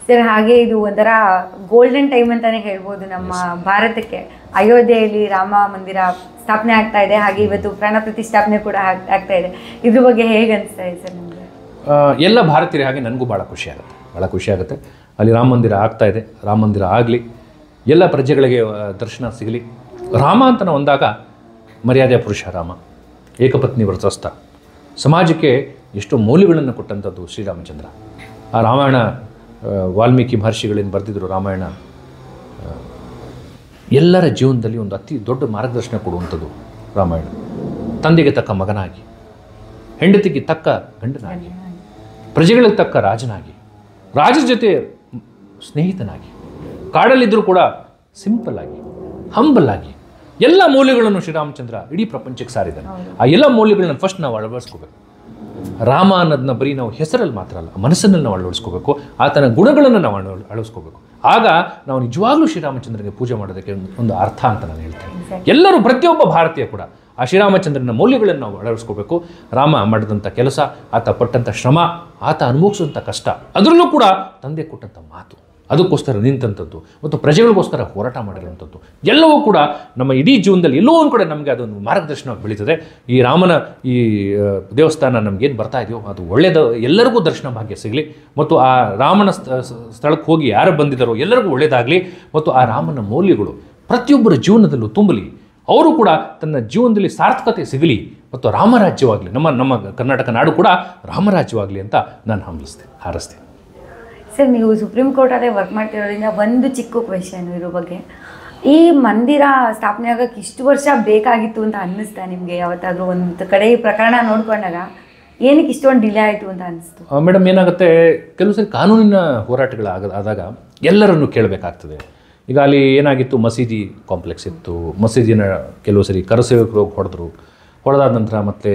Sir ಹಾಗೆ ಇದು ಒಂಥರ ಗೋಲ್ಡನ್ ಟೈಮ್ ಅಂತಾನೆ ಹೇಳ್ಬೋದು ನಮ್ಮ ಭಾರತಕ್ಕೆ. ಅಯೋಧ್ಯೆಯಲ್ಲಿ ರಾಮ ಮಂದಿರ ಸ್ಥಾಪನೆ ಆಗ್ತಾ ಇದೆ, ಹಾಗೆ ಇವತ್ತು ಪ್ರಾಣ ಪ್ರತಿಷ್ಠಾಪನೆ ಕೂಡ ಆಗ್ತಾ ಇದೆ. ಇದ್ರ ಬಗ್ಗೆ ಹೇಗೆ ಅನಿಸ್ತಾ ಇದೆ ಸರ್ ನಿಮಗೆ? ಎಲ್ಲ ಭಾರತೀಯರ ಹಾಗೆ ನನಗೂ ಭಾಳ ಖುಷಿ ಆಗುತ್ತೆ. ಅಲ್ಲಿ ರಾಮ ಮಂದಿರ ಆಗ್ತಾ ಇದೆ. ರಾಮ ಮಂದಿರ ಆಗಲಿ, ಎಲ್ಲ ಪ್ರಜೆಗಳಿಗೆ ದರ್ಶನ ಸಿಗಲಿ. ರಾಮ ಅಂತ ನಾವು ಅಂದಾಗ ಮರ್ಯಾದೆಯ ಪುರುಷ ರಾಮ, ಏಕಪತ್ನಿ ವ್ರತಸ್ಥ, ಸಮಾಜಕ್ಕೆ ಎಷ್ಟು ಮೌಲ್ಯಗಳನ್ನು ಕೊಟ್ಟಂಥದ್ದು ಶ್ರೀರಾಮಚಂದ್ರ. ಆ ರಾಮಾಯಣ ವಾಲ್ಮೀಕಿ ಮಹರ್ಷಿಗಳೇನು ಬರೆದಿದ್ರು ರಾಮಾಯಣ, ಎಲ್ಲರ ಜೀವನದಲ್ಲಿ ಒಂದು ಅತಿ ದೊಡ್ಡ ಮಾರ್ಗದರ್ಶನ ಕೊಡುವಂಥದ್ದು ರಾಮಾಯಣ. ತಂದೆಗೆ ತಕ್ಕ ಮಗನಾಗಿ, ಹೆಂಡತಿಗೆ ತಕ್ಕ ಗಂಡನಾಗಿ, ಪ್ರಜೆಗಳಿಗೆ ತಕ್ಕ ರಾಜನಾಗಿ, ರಾಜರ ಜೊತೆ ಸ್ನೇಹಿತನಾಗಿ, ಕಾಡಲ್ಲಿದ್ದರೂ ಕೂಡ ಸಿಂಪಲ್ ಆಗಿ, ಹಂಬಲ್ ಆಗಿ ಎಲ್ಲ ಮೌಲ್ಯಗಳನ್ನು ಶ್ರೀರಾಮಚಂದ್ರ ಇಡೀ ಪ್ರಪಂಚಕ್ಕೆ ಸಾರಿದ್ದಾನೆ. ಆ ಎಲ್ಲ ಮೌಲ್ಯಗಳನ್ನ ಫಸ್ಟ್ ನಾವು ಅಳವಡಿಸ್ಕೋಬೇಕು. ರಾಮ ಅನ್ನೋದನ್ನ ಬರೀ ನಾವು ಹೆಸರಲ್ಲಿ ಮಾತ್ರ ಅಲ್ಲ, ಮನಸ್ಸಿನಲ್ಲಿ ನಾವು ಅಳವಡಿಸ್ಕೋಬೇಕು. ಆತನ ಗುಣಗಳನ್ನು ನಾವು ಅಳವಡಿಸ್ಕೋಬೇಕು. ಆಗ ನಾವು ನಿಜವಾಗ್ಲೂ ಶ್ರೀರಾಮಚಂದ್ರನಿಗೆ ಪೂಜೆ ಮಾಡೋದಕ್ಕೆ ಒಂದು ಅರ್ಥ ಅಂತ ನಾನು ಹೇಳ್ತೇನೆ. ಎಲ್ಲರೂ, ಪ್ರತಿಯೊಬ್ಬ ಭಾರತೀಯ ಕೂಡ ಆ ಶ್ರೀರಾಮಚಂದ್ರನ ಮೌಲ್ಯಗಳನ್ನು ನಾವು ಅಳವಡಿಸ್ಕೋಬೇಕು. ರಾಮ ಮಾಡಿದಂಥ ಕೆಲಸ, ಆತ ಪಟ್ಟಂಥ ಶ್ರಮ, ಆತ ಅನುಭವಿಸಿದಂಥ ಕಷ್ಟ, ಅದರಲ್ಲೂ ಕೂಡ ತಂದೆ ಕೊಟ್ಟಂಥ ಮಾತು, ಅದಕ್ಕೋಸ್ಕರ ನಿಂತಂಥದ್ದು ಮತ್ತು ಪ್ರಜೆಗಳಿಗೋಸ್ಕರ ಹೋರಾಟ ಮಾಡಿರುವಂಥದ್ದು ಎಲ್ಲವೂ ಕೂಡ ನಮ್ಮ ಇಡೀ ಜೀವನದಲ್ಲಿ ಎಲ್ಲೋ ಒಂದು ಕಡೆ ನಮಗೆ ಅದೊಂದು ಮಾರ್ಗದರ್ಶನವಾಗಿ ಬೆಳೀತದೆ. ಈ ರಾಮನ ಈ ದೇವಸ್ಥಾನ ನಮಗೇನು ಬರ್ತಾ ಇದೆಯೋ ಅದು ಒಳ್ಳೆಯದು, ಎಲ್ಲರಿಗೂ ದರ್ಶನ ಭಾಗ್ಯ ಸಿಗಲಿ. ಮತ್ತು ಆ ರಾಮನ ಸ್ಥಳಕ್ಕೆ ಹೋಗಿ ಯಾರು ಬಂದಿದ್ದಾರೋ ಎಲ್ಲರಿಗೂ ಒಳ್ಳೆಯದಾಗಲಿ. ಮತ್ತು ಆ ರಾಮನ ಮೌಲ್ಯಗಳು ಪ್ರತಿಯೊಬ್ಬರ ಜೀವನದಲ್ಲೂ ತುಂಬಲಿ. ಅವರು ಕೂಡ ತನ್ನ ಜೀವನದಲ್ಲಿ ಸಾರ್ಥಕತೆ ಸಿಗಲಿ ಮತ್ತು ರಾಮರಾಜ್ಯವಾಗಲಿ, ನಮ್ಮ ಕರ್ನಾಟಕ ನಾಡು ಕೂಡ ರಾಮರಾಜ್ಯವಾಗಲಿ ಅಂತ ನಾನು ಹಾರೈಸ್ತೇನೆ. ಸರ್, ನೀವು ಸುಪ್ರೀಂ ಕೋರ್ಟಲ್ಲೇ ವರ್ಕ್ ಮಾಡ್ತಿರೋದ್ರಿಂದ ಒಂದು ಚಿಕ್ಕ ಕ್ವೆಶನ್ ಇರೋ ಬಗ್ಗೆ, ಈ ಮಂದಿರ ಸ್ಥಾಪನೆ ಆಗೋಕ್ಕೆ ಇಷ್ಟು ವರ್ಷ ಬೇಕಾಗಿತ್ತು ಅಂತ ಅನ್ನಿಸ್ತಾ ನಿಮಗೆ? ಯಾವತ್ತಾದರೂ ಒಂದು ಕಡೆ ಈ ಪ್ರಕರಣ ನೋಡ್ಕೊಂಡಾಗ ಏನಕ್ಕೆ ಇಷ್ಟೊಂದು ಡಿಲೇ ಆಯಿತು ಅಂತ ಅನಿಸ್ತು? ಮೇಡಮ್, ಏನಾಗುತ್ತೆ, ಕೆಲವು ಸರಿ ಕಾನೂನಿನ ಹೋರಾಟಗಳಾದಾಗ ಎಲ್ಲರನ್ನು ಕೇಳಬೇಕಾಗ್ತದೆ. ಈಗ ಅಲ್ಲಿ ಏನಾಗಿತ್ತು, ಮಸೀದಿ ಕಾಂಪ್ಲೆಕ್ಸ್ ಇತ್ತು. ಮಸೀದಿನ ಕೆಲವು ಸರಿ ಕರಸೇವಕರು ಹೊಡೆದಾದ ನಂತರ ಮತ್ತೆ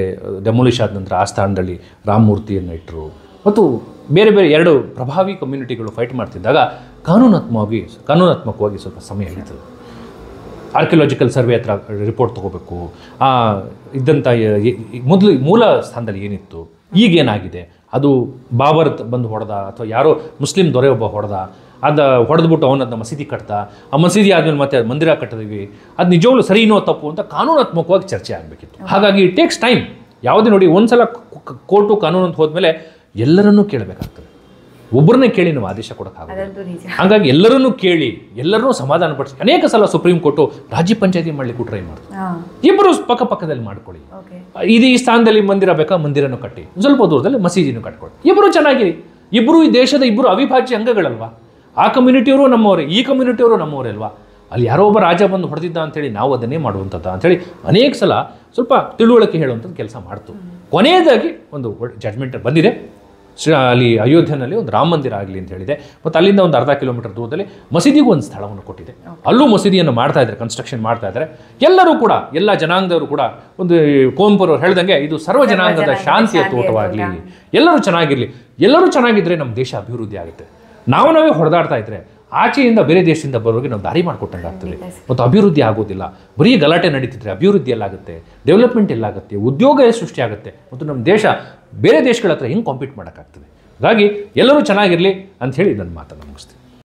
ಡೆಮೊಲಿಷ್ ಆದ ನಂತರ ಆ ಸ್ಥಾನದಲ್ಲಿ ರಾಮಮೂರ್ತಿಯನ್ನು ಇಟ್ಟರು. ಮತ್ತು ಬೇರೆ ಬೇರೆ ಎರಡು ಪ್ರಭಾವಿ ಕಮ್ಯುನಿಟಿಗಳು ಫೈಟ್ ಮಾಡ್ತಿದ್ದಾಗ ಕಾನೂನಾತ್ಮಕವಾಗಿ ಸ್ವಲ್ಪ ಸಮಯ ಹಿಡಿತದೆ. ಆರ್ಕಿಯಾಲಜಿಕಲ್ ಸರ್ವೆ ಹತ್ರ ರಿಪೋರ್ಟ್ ತೊಗೋಬೇಕು. ಇದ್ದಂಥ ಮೂಲ ಸ್ಥಾನದಲ್ಲಿ ಏನಿತ್ತು, ಈಗೇನಾಗಿದೆ, ಅದು ಬಾಬರ್ ಬಂದು ಹೊಡೆದ ಅಥವಾ ಯಾರೋ ಮುಸ್ಲಿಂ ದೊರೆ ಒಬ್ಬ ಅದು ಹೊಡೆದ್ಬಿಟ್ಟು ಅವನದನ್ನ ಮಸೀದಿ ಕಟ್ತಾ, ಆ ಮಸೀದಿ ಆದಮೇಲೆ ಮತ್ತೆ ಮಂದಿರ ಕಟ್ಟಿದ್ವಿ, ಅದು ನಿಜವಾಗ್ಲೂ ಸರಿನೋ ತಪ್ಪು ಅಂತ ಕಾನೂನಾತ್ಮಕವಾಗಿ ಚರ್ಚೆ ಆಗಬೇಕಿತ್ತು. ಹಾಗಾಗಿ ಇಟ್ ಟೇಕ್ಸ್ ಟೈಮ್. ಯಾವುದೇ ನೋಡಿ, ಒಂದ್ಸಲ ಕೋರ್ಟು ಕಾನೂನು ಅಂತ ಹೋದ್ಮೇಲೆ ಎಲ್ಲರನ್ನೂ ಕೇಳಬೇಕಾಗ್ತದೆ. ಒಬ್ಬರನ್ನೇ ಕೇಳಿ ನಾವು ಆದೇಶ ಕೊಡೋಕ್ಕಾಗಲ್ಲ. ಹಾಗಾಗಿ ಎಲ್ಲರನ್ನೂ ಕೇಳಿ, ಎಲ್ಲರನ್ನೂ ಸಮಾಧಾನಪಡಿಸಿ. ಅನೇಕ ಸಲ ಸುಪ್ರೀಂ ಕೋರ್ಟು ರಾಜ್ಯ ಪಂಚಾಯತಿ ಮಾಡಲಿಕ್ಕೂ ಟ್ರೈ ಮಾಡ್ತಾರೆ. ಇಬ್ಬರು ಪಕ್ಕದಲ್ಲಿ ಮಾಡ್ಕೊಳ್ಳಿ. ಇದು ಈ ಸ್ಥಾನದಲ್ಲಿ ಮಂದಿರ ಬೇಕಾ, ಮಂದಿರನೂ ಕಟ್ಟಿ, ಸ್ವಲ್ಪ ದೂರದಲ್ಲಿ ಮಸೀದಿನೂ ಕಟ್ಕೊಳ್ಳಿ. ಇಬ್ಬರು ಚೆನ್ನಾಗಿರಿ. ಇಬ್ಬರು ಈ ದೇಶದ ಇಬ್ಬರು ಅವಿಭಾಜ್ಯ ಅಂಗಗಳಲ್ವಾ? ಆ ಕಮ್ಯುನಿಟಿಯವರು ನಮ್ಮವರೇ, ಈ ಕಮ್ಯುನಿಟಿಯವರು ನಮ್ಮವರೇ ಅಲ್ವಾ? ಅಲ್ಲಿ ಯಾರೋ ಒಬ್ಬ ರಾಜ ಬಂದು ಹೊಡೆದಿದ್ದ ಅಂಥೇಳಿ ನಾವು ಅದನ್ನೇ ಮಾಡುವಂಥದ್ದು ಅಂಥೇಳಿ ಅನೇಕ ಸಲ ಸ್ವಲ್ಪ ತಿಳುವಳಿಕೆ ಹೇಳುವಂಥದ್ದು ಕೆಲಸ ಮಾಡ್ತು. ಕೊನೆಯದಾಗಿ ಒಂದು ಜಡ್ಜ್ಮೆಂಟ್ ಬಂದಿದೆ. ಅಲ್ಲಿ ಅಯೋಧ್ಯೆಯಲ್ಲಿ ಒಂದು ರಾಮ ಮಂದಿರ ಆಗಲಿ ಅಂತ ಹೇಳಿದೆ. ಮತ್ತು ಅಲ್ಲಿಂದ ಒಂದು ಅರ್ಧ ಕಿಲೋಮೀಟರ್ ದೂರದಲ್ಲಿ ಮಸೀದಿಗೂ ಒಂದು ಸ್ಥಳವನ್ನು ಕೊಟ್ಟಿದೆ. ಅಲ್ಲೂ ಮಸೀದಿಯನ್ನು ಮಾಡ್ತಾ ಇದ್ದಾರೆ, ಕನ್ಸ್ಟ್ರಕ್ಷನ್ ಮಾಡ್ತಾ ಇದ್ದಾರೆ. ಎಲ್ಲರೂ ಕೂಡ, ಎಲ್ಲ ಜನಾಂಗದವರು ಕೂಡ, ಒಂದು ಕುವೆಂಪುರವ್ರು ಹೇಳ್ದಂಗೆ ಇದು ಸರ್ವ ಜನಾಂಗದ ಶಾಂತಿಯ ತೋಟವಾಗಲಿ, ಎಲ್ಲರೂ ಚೆನ್ನಾಗಿರಲಿ. ಎಲ್ಲರೂ ಚೆನ್ನಾಗಿದ್ದರೆ ನಮ್ಮ ದೇಶ ಅಭಿವೃದ್ಧಿ ಆಗುತ್ತೆ. ನಾವೇ ಹೊಡೆದಾಡ್ತಾ ಇದ್ರೆ ಆಚೆಯಿಂದ ಬೇರೆ ದೇಶದಿಂದ ಬರೋರಿಗೆ ನಾವು ದಾರಿ ಮಾಡಿಕೊಟ್ಟಂಗೆ ಆಗ್ತದೆ ಮತ್ತು ಅಭಿವೃದ್ಧಿ ಆಗೋದಿಲ್ಲ. ಬರೀ ಗಲಾಟೆ ನಡೀತಿದ್ರೆ ಅಭಿವೃದ್ಧಿ ಎಲ್ಲಾಗುತ್ತೆ, ಡೆವಲಪ್ಮೆಂಟ್ ಎಲ್ಲಾಗುತ್ತೆ, ಉದ್ಯೋಗ ಸೃಷ್ಟಿ ಆಗುತ್ತೆ ಮತ್ತು ನಮ್ಮ ದೇಶ ಬೇರೆ ದೇಶಗಳ ಹತ್ರ ಹೆಂಗೆ ಕಾಂಪೀಟ್ ಮಾಡೋಕ್ಕಾಗ್ತದೆ. ಹಾಗಾಗಿ ಎಲ್ಲರೂ ಚೆನ್ನಾಗಿರಲಿ ಅಂಥೇಳಿ ನನ್ನ ಮಾತನ್ನು ಮುಗಿಸ್ತೀನಿ.